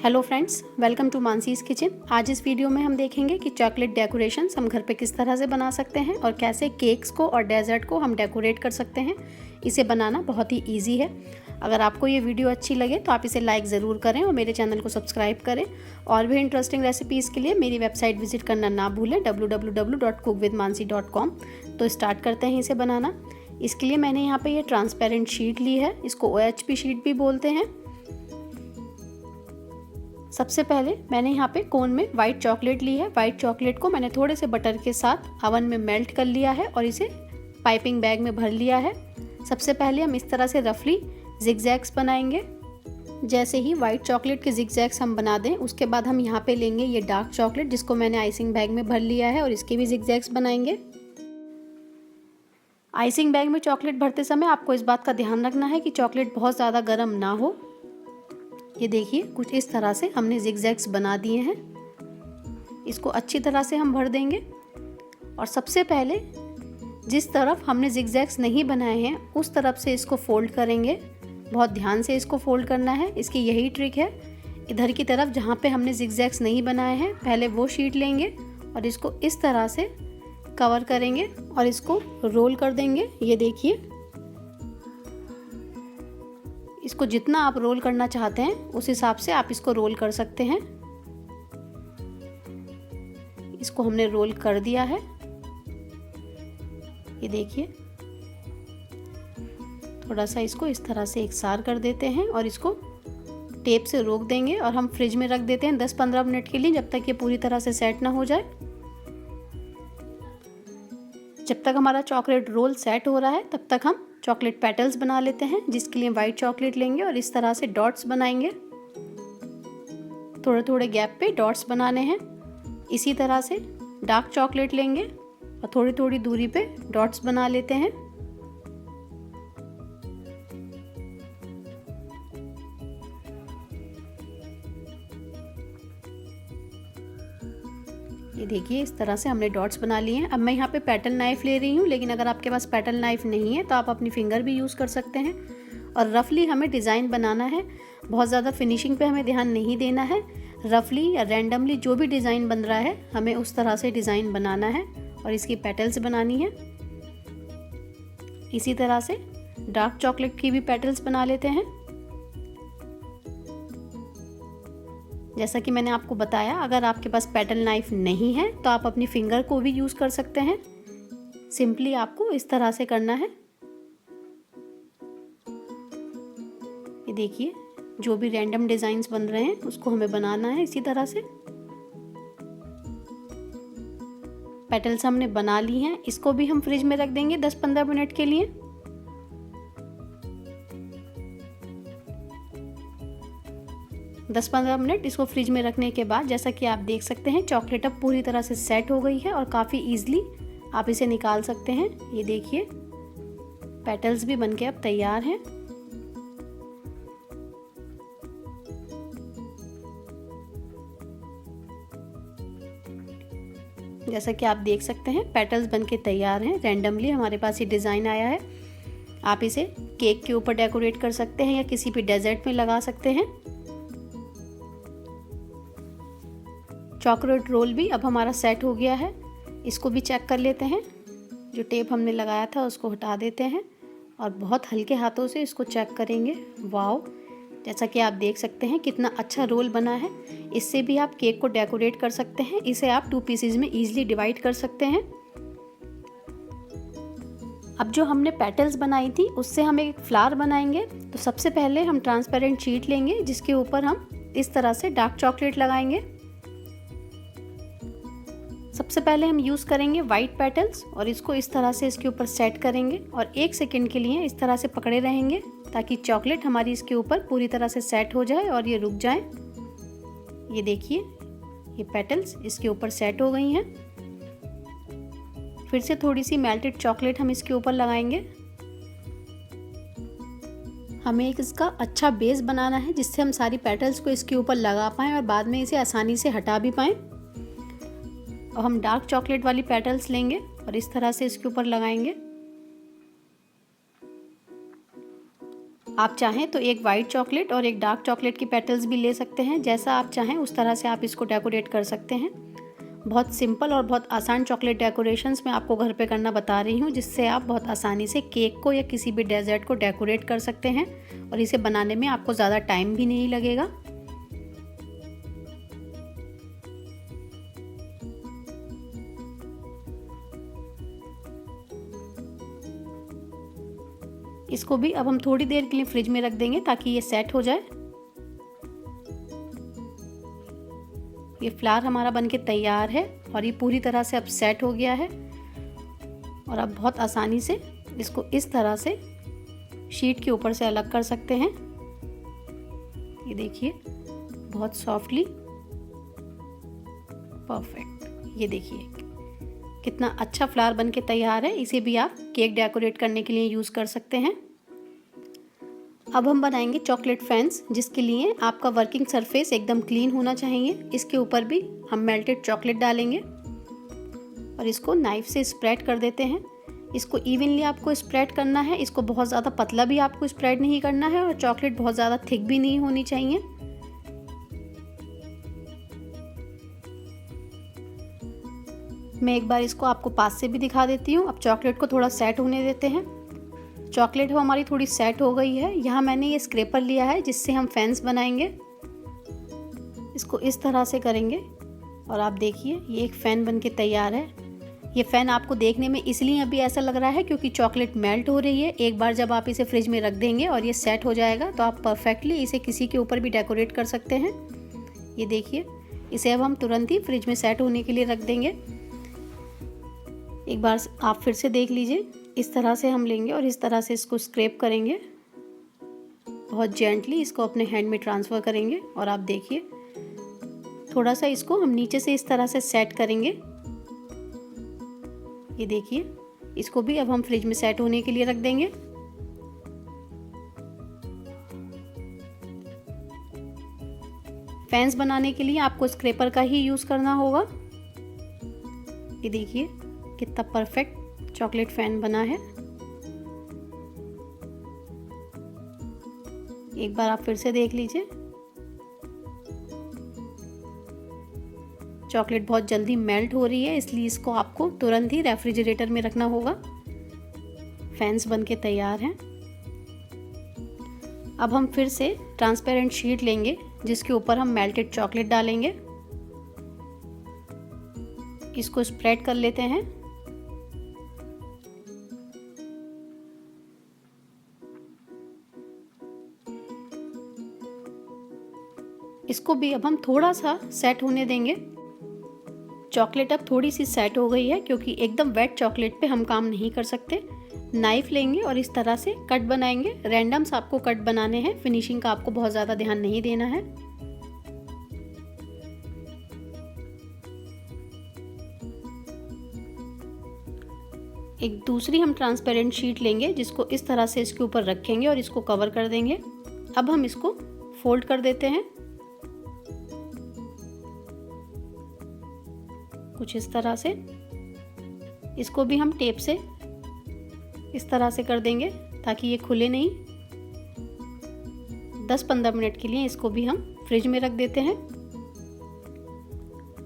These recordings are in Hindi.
Hello friends, welcome to Mansi's kitchen. आज इस वीडियो में हम देखेंगे कि चॉकलेट डेकोरेशंस हम घर पे किस तरह से बना सकते हैं और कैसे केक्स को और डेजर्ट को हम डेकोरेट कर सकते हैं। इसे बनाना बहुत ही इजी है। अगर आपको ये वीडियो अच्छी लगे तो आप इसे लाइक ज़रूर करें और मेरे चैनल को सब्सक्राइब करें। और भी इंटरेस्टिंग रेसिपीज़ के लिए मेरी वेबसाइट विजिट करना ना भूलें www.cookwithmansi.com। तो स्टार्ट करते हैं इसे बनाना। इसके लिए मैंने यहाँ पे ये ट्रांसपेरेंट शीट ली है, इसको OHP शीट भी बोलते हैं। सबसे पहले मैंने यहाँ पे कोन में वाइट चॉकलेट ली है। वाइट चॉकलेट को मैंने थोड़े से बटर के साथ ओवन में मेल्ट कर लिया है और इसे पाइपिंग बैग में भर लिया है। सबसे पहले हम इस तरह से रफली जिगजैग्स बनाएंगे। जैसे ही वाइट चॉकलेट के जिगजैग्स हम बना दें, उसके बाद हम यहाँ पे लेंगे ये डार्क चॉकलेट जिसको मैंने आइसिंग बैग में भर लिया है और इसके भी जिगजैग्स बनाएंगे। आइसिंग बैग में चॉकलेट भरते समय आपको इस बात का ध्यान रखना है कि चॉकलेट बहुत ज़्यादा गर्म ना हो। ये देखिए, कुछ इस तरह से हमने जिगजैग्स बना दिए हैं। इसको अच्छी तरह से हम भर देंगे और सबसे पहले जिस तरफ हमने जिगजैग्स नहीं बनाए हैं उस तरफ से इसको फोल्ड करेंगे। बहुत ध्यान से इसको फोल्ड करना है, इसकी यही ट्रिक है। इधर की तरफ जहाँ पे हमने जिगजैग्स नहीं बनाए हैं पहले वो शीट लेंगे और इसको इस तरह से कवर करेंगे और इसको रोल कर देंगे। ये देखिए, इसको जितना आप रोल करना चाहते हैं उस हिसाब से आप इसको रोल कर सकते हैं। इसको हमने रोल कर दिया है। ये देखिए, थोड़ा सा इसको इस तरह से एकसार कर देते हैं और इसको टेप से रोक देंगे और हम फ्रिज में रख देते हैं 10-15 मिनट के लिए, जब तक ये पूरी तरह से सेट ना हो जाए। जब तक हमारा चॉकलेट रोल सेट हो रहा है तब तक हम चॉकलेट पेटल्स बना लेते हैं, जिसके लिए वाइट चॉकलेट लेंगे और इस तरह से डॉट्स बनाएंगे। थोड़े थोड़े गैप पे डॉट्स बनाने हैं। इसी तरह से डार्क चॉकलेट लेंगे और थोड़ी थोड़ी दूरी पे डॉट्स बना लेते हैं। ये देखिए, इस तरह से हमने डॉट्स बना लिए हैं। अब मैं यहाँ पे पेटल नाइफ ले रही हूँ, लेकिन अगर आपके पास पेटल नाइफ नहीं है तो आप अपनी फिंगर भी यूज़ कर सकते हैं। और रफली हमें डिज़ाइन बनाना है, बहुत ज़्यादा फिनिशिंग पे हमें ध्यान नहीं देना है। रफली या रैंडमली जो भी डिज़ाइन बन रहा है हमें उस तरह से डिज़ाइन बनाना है और इसकी पेटल्स बनानी है। इसी तरह से डार्क चॉकलेट की भी पेटल्स बना लेते हैं। जैसा कि मैंने आपको बताया, अगर आपके पास पेटल नाइफ नहीं है तो आप अपनी फिंगर को भी यूज़ कर सकते हैं। सिंपली आपको इस तरह से करना है। ये देखिए, जो भी रैंडम डिज़ाइंस बन रहे हैं उसको हमें बनाना है इसी तरह से। पेटल्स हमने बना ली हैं, इसको भी हम फ्रिज में रख देंगे 10-15 मिनट के लिए। दस 15 मिनट इसको फ्रिज में रखने के बाद जैसा कि आप देख सकते हैं चॉकलेट अब पूरी तरह से सेट हो गई है और काफ़ी ईजिली आप इसे निकाल सकते हैं। ये देखिए, पेटल्स भी बनके अब तैयार हैं। जैसा कि आप देख सकते हैं पेटल्स बनके तैयार हैं। रैंडमली हमारे पास ये डिज़ाइन आया है। आप इसे केक के ऊपर डेकोरेट कर सकते हैं या किसी भी डेजर्ट में लगा सकते हैं। चॉकलेट रोल भी अब हमारा सेट हो गया है। इसको भी चेक कर लेते हैं। जो टेप हमने लगाया था उसको हटा देते हैं और बहुत हल्के हाथों से इसको चेक करेंगे। वाओ, जैसा कि आप देख सकते हैं कितना अच्छा रोल बना है। इससे भी आप केक को डेकोरेट कर सकते हैं। इसे आप 2 पीसेज में ईजिली डिवाइड कर सकते हैं। अब जो हमने पेटल्स बनाई थी उससे हम एक फ्लावर बनाएंगे। तो सबसे पहले हम ट्रांसपेरेंट शीट लेंगे जिसके ऊपर हम इस तरह से डार्क चॉकलेट लगाएंगे। सबसे पहले हम यूज़ करेंगे वाइट पेटल्स और इसको इस तरह से इसके ऊपर सेट करेंगे और 1 सेकंड के लिए इस तरह से पकड़े रहेंगे ताकि चॉकलेट हमारी इसके ऊपर पूरी तरह से सेट हो जाए और ये रुक जाए। ये देखिए, ये पेटल्स इसके ऊपर सेट हो गई हैं। फिर से थोड़ी सी मेल्टेड चॉकलेट हम इसके ऊपर लगाएंगे। हमें एक इसका अच्छा बेस बनाना है जिससे हम सारी पेटल्स को इसके ऊपर लगा पाएँ और बाद में इसे आसानी से हटा भी पाएँ। और हम डार्क चॉकलेट वाली पेटल्स लेंगे और इस तरह से इसके ऊपर लगाएंगे। आप चाहें तो एक वाइट चॉकलेट और एक डार्क चॉकलेट की पेटल्स भी ले सकते हैं, जैसा आप चाहें उस तरह से आप इसको डेकोरेट कर सकते हैं। बहुत सिंपल और बहुत आसान चॉकलेट डेकोरेशंस मैं आपको घर पे करना बता रही हूँ, जिससे आप बहुत आसानी से केक को या किसी भी डेजर्ट को डेकोरेट कर सकते हैं और इसे बनाने में आपको ज़्यादा टाइम भी नहीं लगेगा। इसको भी अब हम थोड़ी देर के लिए फ्रिज में रख देंगे ताकि ये सेट हो जाए। ये फ्लावर हमारा बनके तैयार है और ये पूरी तरह से अब सेट हो गया है और अब बहुत आसानी से इसको इस तरह से शीट के ऊपर से अलग कर सकते हैं। ये देखिए बहुत सॉफ्टली, परफेक्ट। ये देखिए कितना अच्छा फ्लावर बनके तैयार है। इसे भी आप केक डेकोरेट करने के लिए यूज़ कर सकते हैं। अब हम बनाएंगे चॉकलेट फैंस, जिसके लिए आपका वर्किंग सरफेस एकदम क्लीन होना चाहिए। इसके ऊपर भी हम मेल्टेड चॉकलेट डालेंगे और इसको नाइफ से स्प्रेड कर देते हैं। इसको इवनली आपको स्प्रेड करना है, इसको बहुत ज़्यादा पतला भी आपको स्प्रेड नहीं करना है और चॉकलेट बहुत ज़्यादा थिक भी नहीं होनी चाहिए। मैं एक बार इसको आपको पास से भी दिखा देती हूँ। अब चॉकलेट को थोड़ा सेट होने देते हैं। चॉकलेट हमारी थोड़ी सेट हो गई है। यहाँ मैंने ये स्क्रैपर लिया है जिससे हम फैंस बनाएंगे। इसको इस तरह से करेंगे और आप देखिए ये एक फ़ैन बनके तैयार है। ये फ़ैन आपको देखने में इसलिए अभी ऐसा लग रहा है क्योंकि चॉकलेट मेल्ट हो रही है। एक बार जब आप इसे फ्रिज में रख देंगे और ये सेट हो जाएगा तो आप परफेक्टली इसे किसी के ऊपर भी डेकोरेट कर सकते हैं। ये देखिए इसे अब हम तुरंत ही फ्रिज में सेट होने के लिए रख देंगे। एक बार आप फिर से देख लीजिए, इस तरह से हम लेंगे और इस तरह से इसको स्क्रैप करेंगे। बहुत जेंटली इसको अपने हैंड में ट्रांसफ़र करेंगे और आप देखिए थोड़ा सा इसको हम नीचे से इस तरह से सेट करेंगे। ये देखिए इसको भी अब हम फ्रिज में सेट होने के लिए रख देंगे। फैंस बनाने के लिए आपको स्क्रैपर का ही यूज़ करना होगा। ये देखिए कितना परफेक्ट चॉकलेट फैन बना है। एक बार आप फिर से देख लीजिए। चॉकलेट बहुत जल्दी मेल्ट हो रही है, इसलिए इसको आपको तुरंत ही रेफ्रिजरेटर में रखना होगा। फैंस बनके तैयार हैं। अब हम फिर से ट्रांसपेरेंट शीट लेंगे जिसके ऊपर हम मेल्टेड चॉकलेट डालेंगे। इसको स्प्रेड कर लेते हैं। इसको भी अब हम थोड़ा सा सेट होने देंगे। चॉकलेट अब थोड़ी सी सेट हो गई है क्योंकि एकदम वेट चॉकलेट पे हम काम नहीं कर सकते। नाइफ लेंगे और इस तरह से कट बनाएंगे। रैंडम्स आपको कट बनाने हैं, फिनिशिंग का आपको बहुत ज़्यादा ध्यान नहीं देना है। एक दूसरी हम ट्रांसपेरेंट शीट लेंगे जिसको इस तरह से इसके ऊपर रखेंगे और इसको कवर कर देंगे। अब हम इसको फोल्ड कर देते हैं कुछ इस तरह से। इसको भी हम टेप से इस तरह से कर देंगे ताकि ये खुले नहीं। 10-15 मिनट के लिए इसको भी हम फ्रिज में रख देते हैं।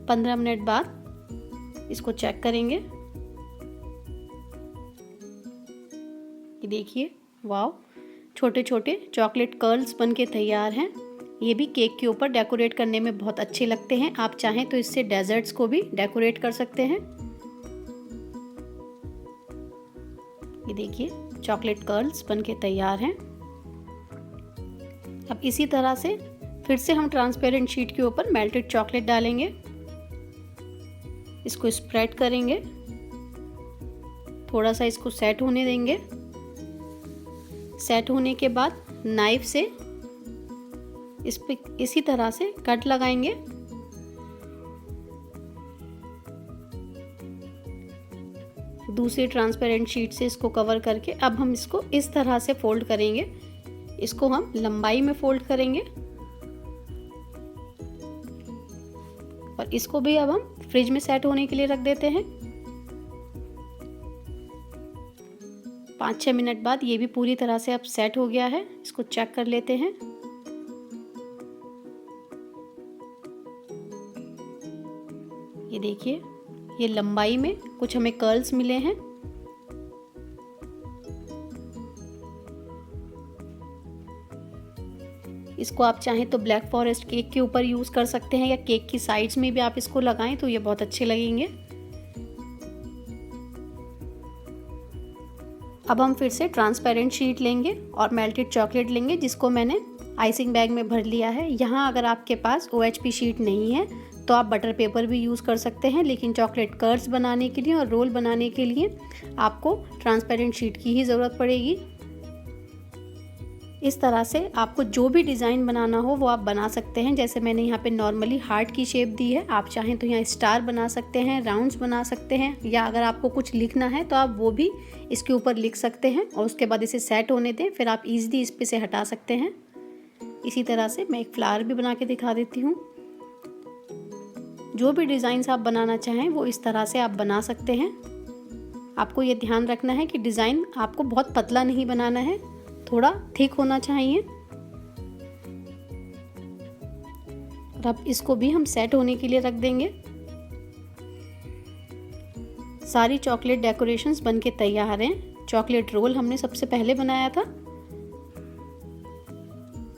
15 मिनट बाद इसको चेक करेंगे। ये देखिए वाव, छोटे छोटे चॉकलेट कर्ल्स बनके तैयार हैं। ये भी केक के ऊपर डेकोरेट करने में बहुत अच्छे लगते हैं। आप चाहें तो इससे डेजर्ट्स को भी डेकोरेट कर सकते हैं। ये देखिए चॉकलेट कर्ल्स बनके तैयार हैं। अब इसी तरह से फिर से हम ट्रांसपेरेंट शीट के ऊपर मेल्टेड चॉकलेट डालेंगे। इसको स्प्रेड करेंगे, थोड़ा सा इसको सेट होने देंगे। सेट होने के बाद नाइफ से इस पे इसी तरह से कट लगाएंगे। दूसरी ट्रांसपेरेंट शीट से इसको कवर करके अब हम इसको इस तरह से फोल्ड करेंगे। इसको हम लंबाई में फोल्ड करेंगे और इसको भी अब हम फ्रिज में सेट होने के लिए रख देते हैं। 5-6 मिनट बाद ये भी पूरी तरह से अब सेट हो गया है। इसको चेक कर लेते हैं। ये देखिए, ये लंबाई में कुछ हमें कर्ल्स मिले हैं। इसको आप चाहें तो ब्लैक फॉरेस्ट केक के ऊपर यूज़ कर सकते हैं या केक की साइड्स में भी आप इसको लगाएं तो ये बहुत अच्छे लगेंगे। अब हम फिर से ट्रांसपेरेंट शीट लेंगे और मेल्टेड चॉकलेट लेंगे, जिसको मैंने आइसिंग बैग में भर लिया है। यहाँ अगर आपके पास OHP शीट नहीं है तो आप बटर पेपर भी यूज़ कर सकते हैं, लेकिन चॉकलेट कर्ड्स बनाने के लिए और रोल बनाने के लिए आपको ट्रांसपेरेंट शीट की ही ज़रूरत पड़ेगी। इस तरह से आपको जो भी डिज़ाइन बनाना हो वो आप बना सकते हैं। जैसे मैंने यहाँ पे नॉर्मली हार्ट की शेप दी है, आप चाहें तो यहाँ स्टार बना सकते हैं, राउंड्स बना सकते हैं, या अगर आपको कुछ लिखना है तो आप वो भी इसके ऊपर लिख सकते हैं और उसके बाद इसे सेट होने दें, फिर आप ईजिली इस पे से हटा सकते हैं। इसी तरह से मैं एक फ्लावर भी बना के दिखा देती हूँ। जो भी डिज़ाइंस आप बनाना चाहें वो इस तरह से आप बना सकते हैं। आपको ये ध्यान रखना है कि डिज़ाइन आपको बहुत पतला नहीं बनाना है, थोड़ा थिक होना चाहिए। और अब इसको भी हम सेट होने के लिए रख देंगे। सारी चॉकलेट डेकोरेशंस बनके तैयार हैं। चॉकलेट रोल हमने सबसे पहले बनाया था।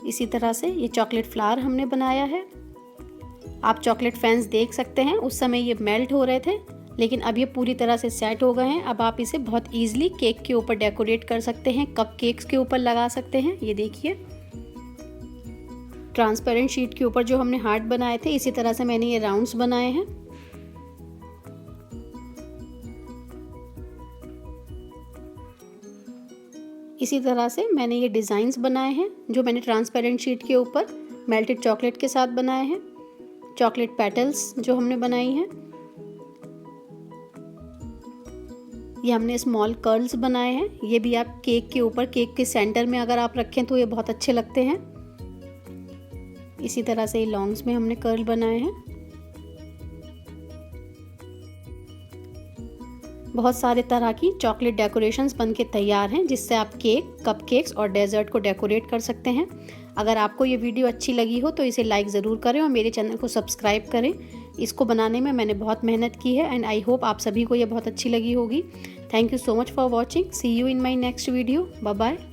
इसी तरह से ये चॉकलेट फ्लावर हमने बनाया है। आप चॉकलेट फैंस देख सकते हैं, उस समय ये मेल्ट हो रहे थे, लेकिन अब ये पूरी तरह से सेट हो गए हैं। अब आप इसे बहुत ईजिली केक के ऊपर डेकोरेट कर सकते हैं, कप केक्स के ऊपर लगा सकते हैं। ये देखिए, ट्रांसपेरेंट शीट के ऊपर जो हमने हार्ट बनाए थे, इसी तरह से मैंने ये राउंड्स बनाए हैं। इसी तरह से मैंने ये डिज़ाइंस बनाए हैं जो मैंने ट्रांसपेरेंट शीट के ऊपर मेल्टेड चॉकलेट के साथ बनाए हैं। चॉकलेट पेटल्स जो हमने बनाई हैं, ये हमने स्मॉल कर्ल्स बनाए हैं। ये भी आप केक के ऊपर, केक के सेंटर में अगर आप रखें तो ये बहुत अच्छे लगते हैं। इसी तरह से ये लॉन्ग्स में हमने कर्ल बनाए हैं। बहुत सारे तरह की चॉकलेट डेकोरेशंस बनके तैयार हैं, जिससे आप केक, कपकेक्स और डेजर्ट को डेकोरेट कर सकते हैं। अगर आपको ये वीडियो अच्छी लगी हो तो इसे लाइक ज़रूर करें और मेरे चैनल को सब्सक्राइब करें। इसको बनाने में मैंने बहुत मेहनत की है एंड आई होप आप सभी को ये बहुत अच्छी लगी होगी। Thank you so much for watching. See you in my next video. Bye bye.